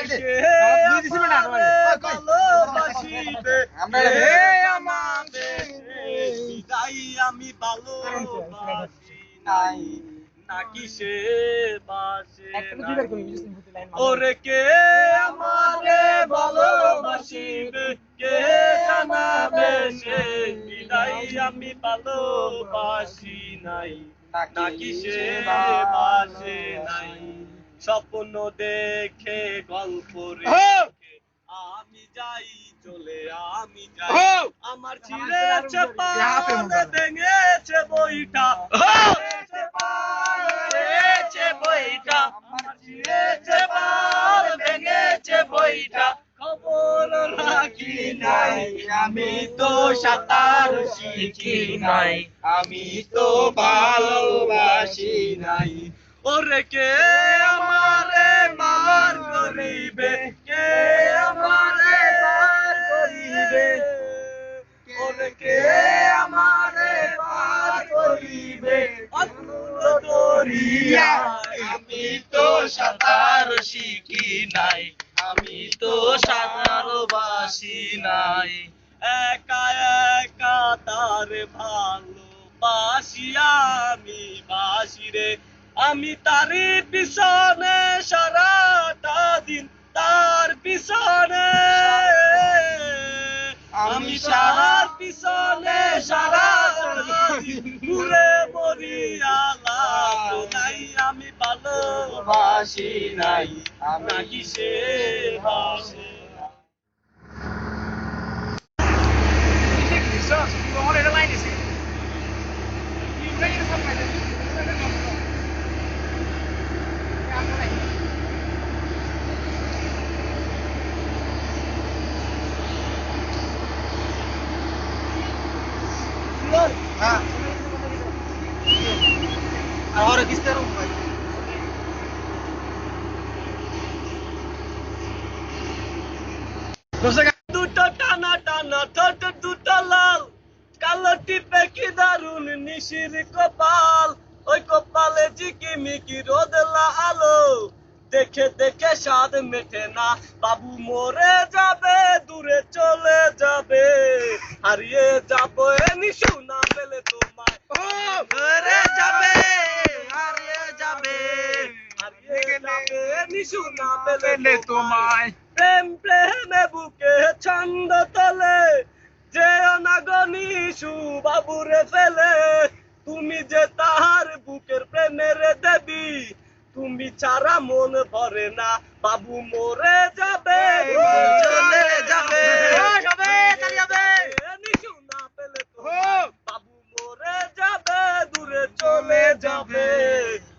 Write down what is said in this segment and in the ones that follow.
সে ভালোবাসিবে আমাদের বিদায় আমি ভালোবাসি নাই নাকি সে বাসে ওরে কে আমারে ভালোবাসিবে কে জানাবে সে বিদায় আমি ভালোবাসি নাই নাকি সে বাসে নাই স্বপ্ন দেখে গল্প রেখে আমি যাই চলে আমি যাই আমার ছিঁড়েছে পাল ভেঙেছে বইটা বইটা আমার ছিঁড়েছে পাল ভেঙেছে বইটা খবর রাখি নাই আমি তো সাঁতার শিখি নাই আমি তো ভালোবাসি নাই ওরে কে আমারে মার করিবে কে আমারে মার করিবে ওরে কে আমারে মার করিবে দরিয়া আমি তো সাঁতার শিখি নাই আমি তো সাঁতার বাসি নাই একা একা তার ভালোবাসি আমি বাসি রে আমি তারই পিছনে সারাটা দিন তার পিছনে আমি সারার পিছনে সারাটা দিন ঘুরে মরিয়ালা নাই আমি ভালোবাসি নাই নাকি সে বাসে Ahora aquí está un país. দুটো টানা টানা ঠোঁট দুটো লাল কালো টিপে কি দারুন নিশির কপাল ওই কপালে ঝিকিমিকি রোদেলা আলো দেখে দেখে স্বাদ মেটে না বাবু মরে যাবে দূরে চলে যাবে হারিয়ে যাবো নিশু না পেলে তোমায় মরে যাবে হারিয়ে যাবে হারিয়ে যাবে নিশু না পেলে তোমায় প্রেম প্রেমে বুকে ছন্দ তলে যে অনাগনিশু বাবুরে ফেলে তুমি যে তাহার বুকের প্রেমের দেবী তুমি ছাড়া মন ভরে না বাবু মরে যাবে চলে যাবে নিশু না পেলে তো বাবু মরে যাবে দূরে চলে যাবে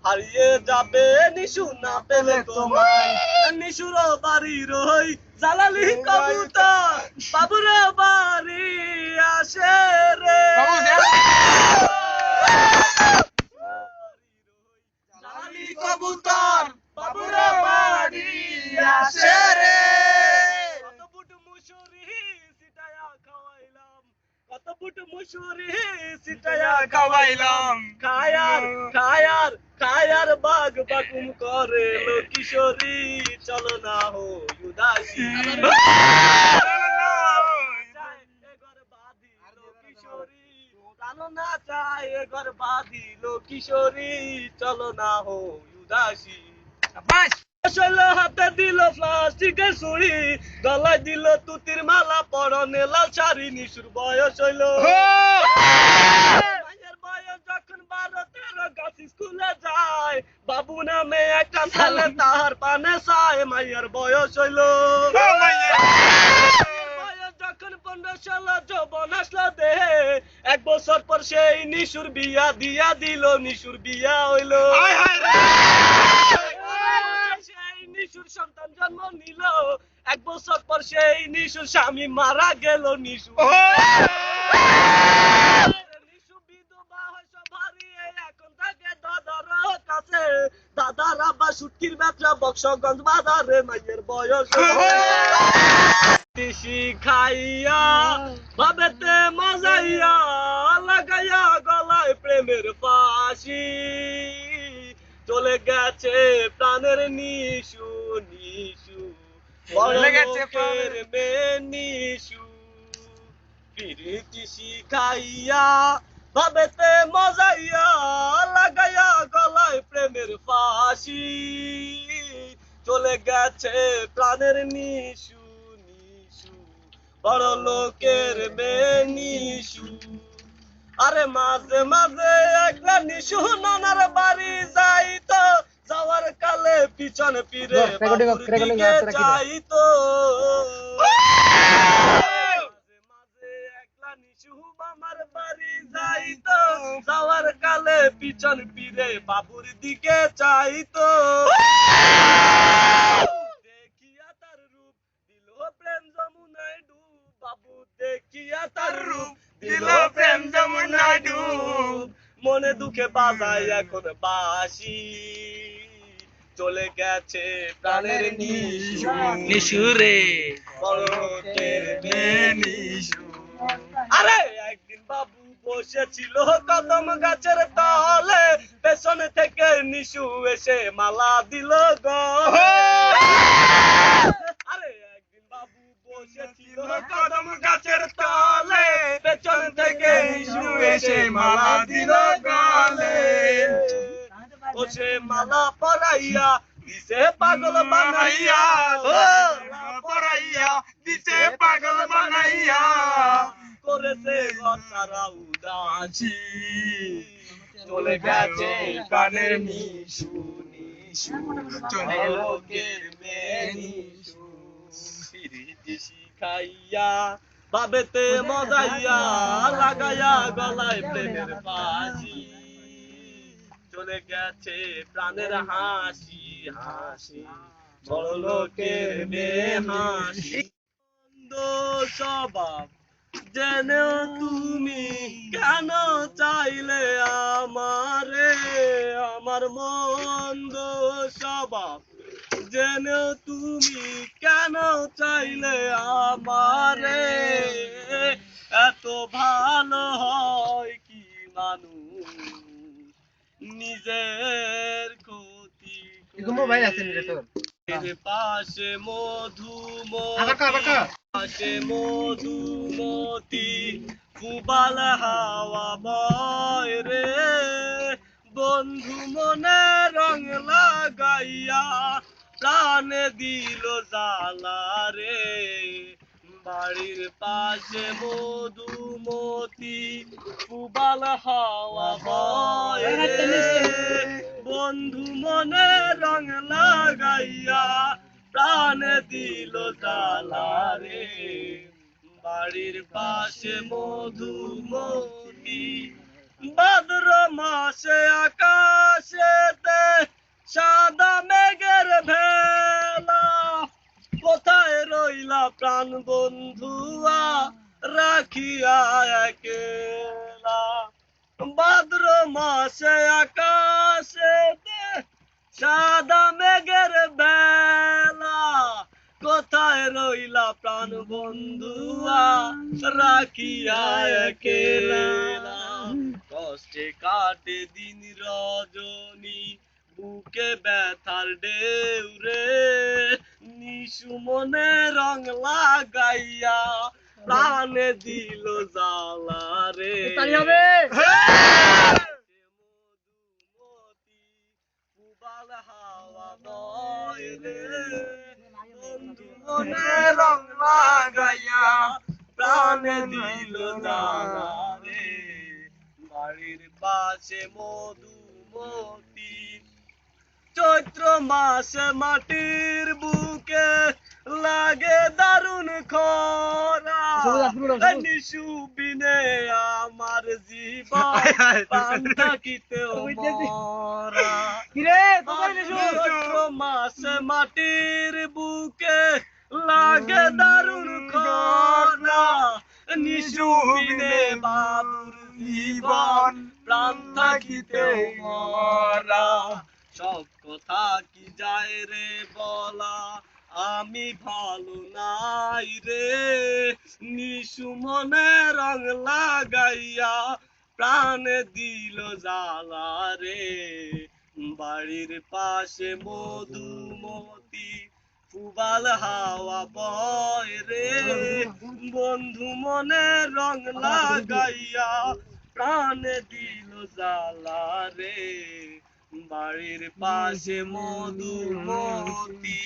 হারিয়ে যাবে নিশু না পেলে তোমায় নিশুর বাড়ি রই জালালি কবুতর বাবুর বাড়ি আসে রে জালালি কবুতর বাবুর বাড়ি আসে রে কত ফুট মুসুরি সিটায়া খাওয়াইলাম কত ফুট মুসুরি সিটায়া খাওয়াইলাম খায়ার খায়ার খায়ার বাগ বাকুম করে লো কিশোরী চলো না হো উদাসী জানো না চাই ঘর বাঁধিল কিশোরী চলো না হো উদাসী হাতে দিল প্লাস্টিকের ছুরি গলায় দিল তুতির মালা পরনে লাল শাড়ি নিশুর বয়স হইল বয়স যখন 12-13 গাছ স্কুলে যায় বাবু নামে একটা ছেলে তাহার পানে চায় মাইয়ার বয়স হইল বয়স যখন 15-16 যৌবন আসলো দেহে 1 বছর পর সেই নিশুর বিয়া দিয়া দিল নিশুর বিয়া হইল সেই নিশুর সন্তান জন্ম নিল 1 বছর পর সেই নিশুর স্বামী মারা গেল নিশু বিধবা হইছ ভারী এখন থাকে দাদার কাছে দাদার আব্বা সুটকির ব্যবসা বক্সগঞ্জ বাজারে মাইয়ের বয়স দেশি খাইয়া ভাবেতে মজাইয়া লাগাইয়া গলায় প্রেমের ফাঁসি চলে গেছে প্রাণের নিশু নিশু বড় লোকের মেয়ে নিশু পিরিতি শিখাইয়া ভাবেতে মজাইয়া লাগাইয়া গলায় প্রেমের ফাঁসি চলে গেছে প্রাণের নিশু নিশু বড় লোকের মেয়ে নিশু আরে মাঝে মাঝে একলা নিশু নানার বাড়ি যাইতো যাওয়ার কালে পিছন ফিরে বাবুর দিকে চাইতো মাঝে মাঝে একলা নিশু মামার বাড়ি যাইতো যাওয়ার কালে পিছন ফিরে বাবুর দিকে চাইতো দেখিয়া তার রূপ দিল প্রেম যমুনায় ডুব বাবু দেখিয়া তার রূপ দিল প্রেম যমুনায় ডুব মনে দুঃখে বাজায় এখন বাঁশি চলে গেছে প্রাণের নিশু নিশু রে বড় লোকের মেয়ে নিশু আরে একদিন বাবু বসেছিল কদম গাছের তলে পেছনে থেকে নিশু এসে মালা দিল গলে আরে একদিন বাবু বসেছিল কদম গাছের তলে পেছন থেকে নিশু এসে মালা দিল গলে ও সে মালা পরাইয়া দিছে পাগল বানাইয়া পরাইয়া দিছে পাগল বানাইয়া করেছে ঘরসারা উদাসী চলে গেছে প্রাণের নিশু নিশু চলে লোকের মেয়ে নিশু পিরিতি শিখাইয়া ভাবেতে মজাইয়া লাগাইয়া গলায় প্রেমের ফাঁসি চলে গেছে প্রাণের হাসি হাসি বড় লোকের মেয়ে হাসি মন্দ স্বভাব জেনেও তুমি কেন চাইলে আমারে আমার মন্দ স্বভাব জেনেও তুমি কেন চাইলে আমারে এত ভালো হয় কি মানুষ নিজের ক্ষতি পাশে মধুমতি ফুবাল হাওয়া বয় রে বন্ধু মনে রং লাগাইয়া প্রাণে দিল জ্বালা রে বাড়ির পাশে মধুমতি ফুবাল হাওয়া বয় রে বন্ধু মনে রং লাগাইয়া প্রাণে দিল জ্বালা রে বাড়ির পাশে মধুমতি ভাদ্র মাসে আকাশেতে সাদা মেঘের ভেলা কোথায় রইলা প্রাণ বন্ধুয়া রাখিয়া একলা ভাদ্র মাসে আকাশেতে সাদা মেঘের বেলা কোথায় রইলা প্রাণ বন্ধুয়া রাখিয়া একলা কষ্টে কাটে দিন রজনী বুকে ব্যথার ঢেউ রে নিশু মনে রং লাগাইয়া প্রাণে দিল জ্বালা রে মধুমতি ফুবাল হাওয়া বয় রে বন্ধু মনে রং লাগাইয়া প্রাণে দিল জ্বালা রে বাড়ির পাশে মধুমতি চৈত্র মাসে মাটির বুকে লাগে দারুণ খরা নিশু বিনে আমার জীবন প্রাণ থাকিতেও মরা চৈত্র মাসে মাটির বুকে লাগে দারুণ খরা নিশু বিনে বাবুর জীবন প্রাণ থাকিতেও মরা সব কথা কি যায় রে বলা আমি ভালো নাই রে নিশু মনে রং লাগাইয়া প্রাণে দিল জ্বালা রে বাড়ির পাশে মধুমতি উবাল হাওয়া বয় রে বন্ধু মনে রং লাগাইয়া প্রাণে দিল জ্বালা রে বাড়ির পাশে মধুমতি